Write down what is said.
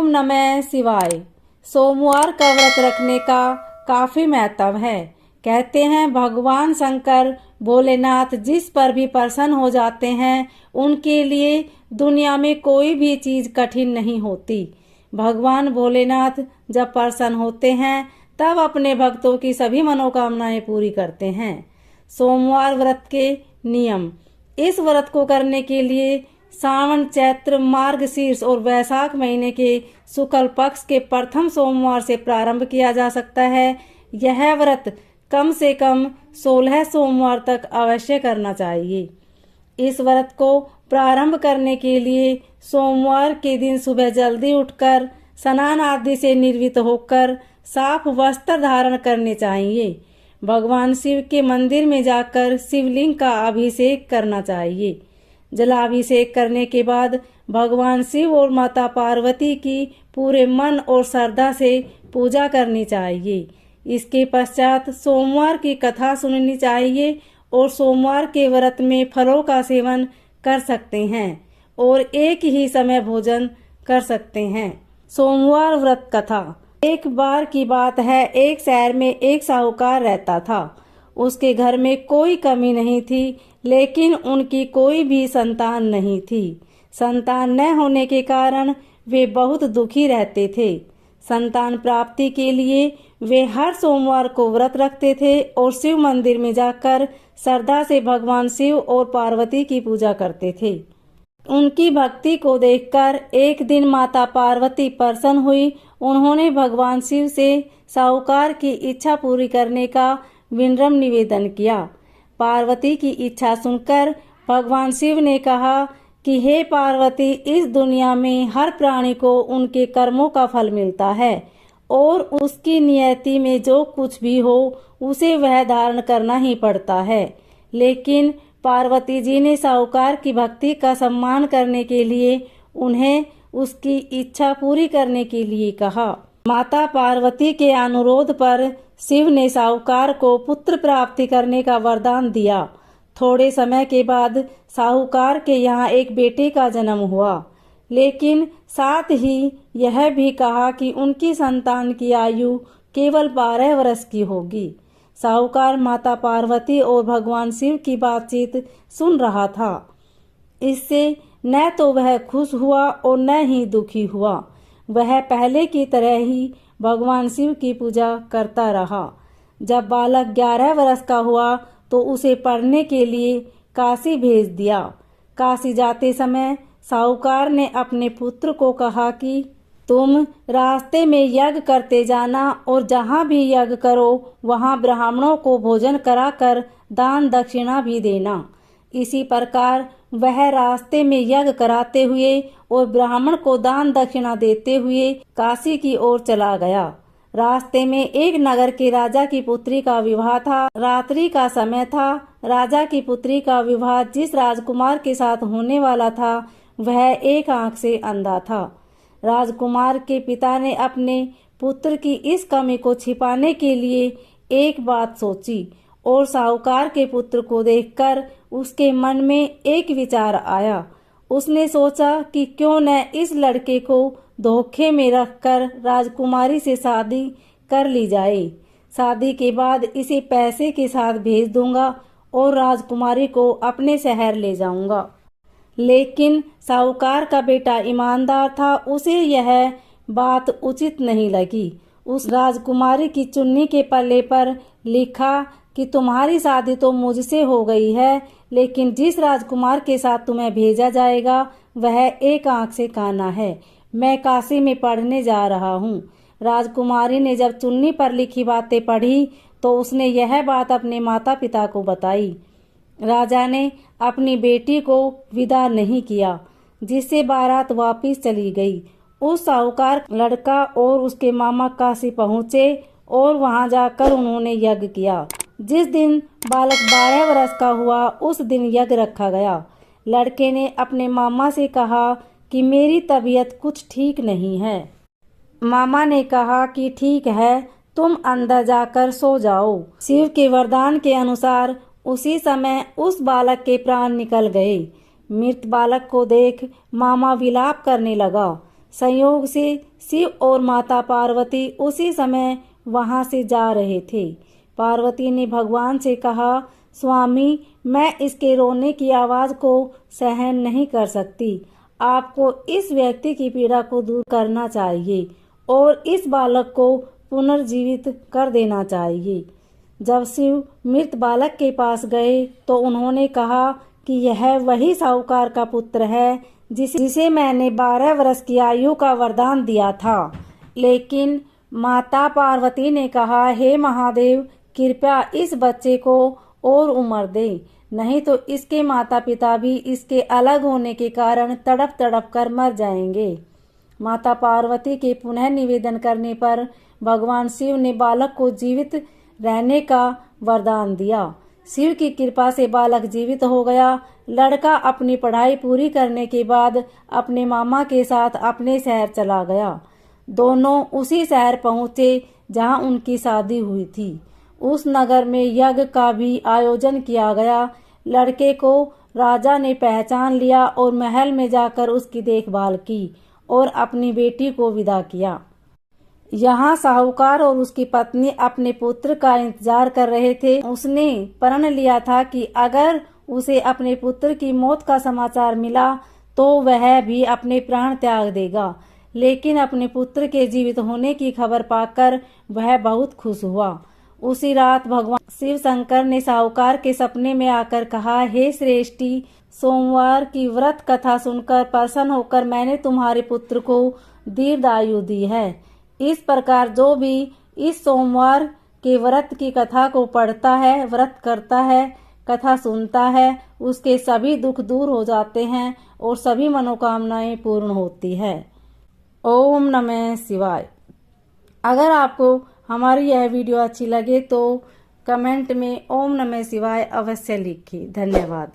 नमः शिवाय। सोमवार का व्रत रखने का काफी महत्व है। कहते हैं भगवान शंकर भोलेनाथ जिस पर भी प्रसन्न हो जाते हैं उनके लिए दुनिया में कोई भी चीज कठिन नहीं होती। भगवान भोलेनाथ जब प्रसन्न होते हैं तब अपने भक्तों की सभी मनोकामनाएं पूरी करते हैं। सोमवार व्रत के नियम। इस व्रत को करने के लिए सावन, चैत्र, मार्गशीर्ष और वैशाख महीने के शुक्ल पक्ष के प्रथम सोमवार से प्रारंभ किया जा सकता है। यह व्रत कम से कम 16 सोमवार तक अवश्य करना चाहिए। इस व्रत को प्रारंभ करने के लिए सोमवार के दिन सुबह जल्दी उठकर स्नान आदि से निर्वित होकर साफ वस्त्र धारण करने चाहिए। भगवान शिव के मंदिर में जाकर शिवलिंग का अभिषेक करना चाहिए। जलाभिषेक करने के बाद भगवान शिव और माता पार्वती की पूरे मन और श्रद्धा से पूजा करनी चाहिए। इसके पश्चात सोमवार की कथा सुननी चाहिए और सोमवार के व्रत में फलों का सेवन कर सकते हैं और एक ही समय भोजन कर सकते हैं। सोमवार व्रत कथा। एक बार की बात है, एक शहर में एक साहूकार रहता था। उसके घर में कोई कमी नहीं थी, लेकिन उनकी कोई भी संतान नहीं थी। संतान न होने के कारण वे बहुत दुखी रहते थे। संतान प्राप्ति के लिए वे हर सोमवार को व्रत रखते थे और शिव मंदिर में जाकर श्रद्धा से भगवान शिव और पार्वती की पूजा करते थे। उनकी भक्ति को देखकर एक दिन माता पार्वती प्रसन्न हुई। उन्होंने भगवान शिव से साहूकार की इच्छा पूरी करने का विनम्र निवेदन किया। पार्वती की इच्छा सुनकर भगवान शिव ने कहा कि हे पार्वती, इस दुनिया में हर प्राणी को उनके कर्मों का फल मिलता है और उसकी नियति में जो कुछ भी हो उसे वह धारण करना ही पड़ता है। लेकिन पार्वती जी ने साहूकार की भक्ति का सम्मान करने के लिए उन्हें उसकी इच्छा पूरी करने के लिए कहा। माता पार्वती के अनुरोध पर शिव ने साहूकार को पुत्र प्राप्ति करने का वरदान दिया। थोड़े समय के बाद साहूकार के यहाँ एक बेटे का जन्म हुआ, लेकिन साथ ही यह भी कहा कि उनकी संतान की आयु केवल 12 वर्ष की होगी। साहूकार माता पार्वती और भगवान शिव की बातचीत सुन रहा था। इससे न तो वह खुश हुआ और न ही दुखी हुआ। वह पहले की तरह ही भगवान शिव की पूजा करता रहा। जब बालक 11 वर्ष का हुआ तो उसे पढ़ने के लिए काशी भेज दिया। काशी जाते समय साहूकार ने अपने पुत्र को कहा कि तुम रास्ते में यज्ञ करते जाना और जहाँ भी यज्ञ करो वहाँ ब्राह्मणों को भोजन कराकर दान दक्षिणा भी देना। इसी प्रकार वह रास्ते में यज्ञ कराते हुए और ब्राह्मण को दान दक्षिणा देते हुए काशी की ओर चला गया। रास्ते में एक नगर के राजा की पुत्री का विवाह था। रात्रि का समय था। राजा की पुत्री का विवाह जिस राजकुमार के साथ होने वाला था वह एक आंख से अंधा था। राजकुमार के पिता ने अपने पुत्र की इस कमी को छिपाने के लिए एक बात सोची और साहूकार के पुत्र को देखकर उसके मन में एक विचार आया। उसने सोचा कि क्यों न इस लड़के को धोखे में रखकर राजकुमारी से शादी कर ली जाए। शादी के बाद इसे पैसे के साथ भेज दूंगा और राजकुमारी को अपने शहर ले जाऊंगा। लेकिन साहूकार का बेटा ईमानदार था, उसे यह बात उचित नहीं लगी। उस राजकुमारी की चुन्नी के पल्ले पर लिखा कि तुम्हारी शादी तो मुझसे हो गई है, लेकिन जिस राजकुमार के साथ तुम्हें भेजा जाएगा वह एक आंख से काना है। मैं काशी में पढ़ने जा रहा हूँ। राजकुमारी ने जब चुन्नी पर लिखी बातें पढ़ी तो उसने यह बात अपने माता पिता को बताई। राजा ने अपनी बेटी को विदा नहीं किया, जिससे बारात वापस चली गई। उस साहूकार लड़का और उसके मामा काशी पहुँचे और वहां जाकर उन्होंने यज्ञ किया। जिस दिन बालक 12 वर्ष का हुआ उस दिन यज्ञ रखा गया। लड़के ने अपने मामा से कहा कि मेरी तबीयत कुछ ठीक नहीं है। मामा ने कहा कि ठीक है, तुम अंदर जाकर सो जाओ। शिव के वरदान के अनुसार उसी समय उस बालक के प्राण निकल गए। मृत बालक को देख मामा विलाप करने लगा। संयोग से शिव और माता पार्वती उसी समय वहां से जा रहे थे। पार्वती ने भगवान से कहा, स्वामी, मैं इसके रोने की आवाज को सहन नहीं कर सकती। आपको इस व्यक्ति की पीड़ा को दूर करना चाहिए और इस बालक को पुनर्जीवित कर देना चाहिए। जब शिव मृत बालक के पास गए तो उन्होंने कहा कि यह वही साहूकार का पुत्र है जिसे मैंने 12 वर्ष की आयु का वरदान दिया था। लेकिन माता पार्वती ने कहा, हे महादेव, कृपया इस बच्चे को और उम्र दे, नहीं तो इसके माता पिता भी इसके अलग होने के कारण तड़प तड़प कर मर जाएंगे। माता पार्वती के पुनः निवेदन करने पर भगवान शिव ने बालक को जीवित रहने का वरदान दिया। शिव की कृपा से बालक जीवित हो गया। लड़का अपनी पढ़ाई पूरी करने के बाद अपने मामा के साथ अपने शहर चला गया। दोनों उसी शहर पहुंचे जहां उनकी शादी हुई थी। उस नगर में यज्ञ का भी आयोजन किया गया। लड़के को राजा ने पहचान लिया और महल में जाकर उसकी देखभाल की और अपनी बेटी को विदा किया। यहाँ साहूकार और उसकी पत्नी अपने पुत्र का इंतजार कर रहे थे। उसने प्रण लिया था कि अगर उसे अपने पुत्र की मौत का समाचार मिला तो वह भी अपने प्राण त्याग देगा। लेकिन अपने पुत्र के जीवित होने की खबर पाकर वह बहुत खुश हुआ। उसी रात भगवान शिव शंकर ने साहूकार के सपने में आकर कहा, हे श्रेष्ठी, सोमवार की व्रत कथा सुनकर प्रसन्न होकर मैंने तुम्हारे पुत्र को दीर्घायु दी है। इस प्रकार जो भी इस सोमवार के व्रत की कथा को पढ़ता है, व्रत करता है, कथा सुनता है, उसके सभी दुख दूर हो जाते हैं और सभी मनोकामनाएं पूर्ण होती है। ओम नमः शिवाय। अगर आपको हमारी यह वीडियो अच्छी लगे तो कमेंट में ओम नमः शिवाय अवश्य लिखिए। धन्यवाद।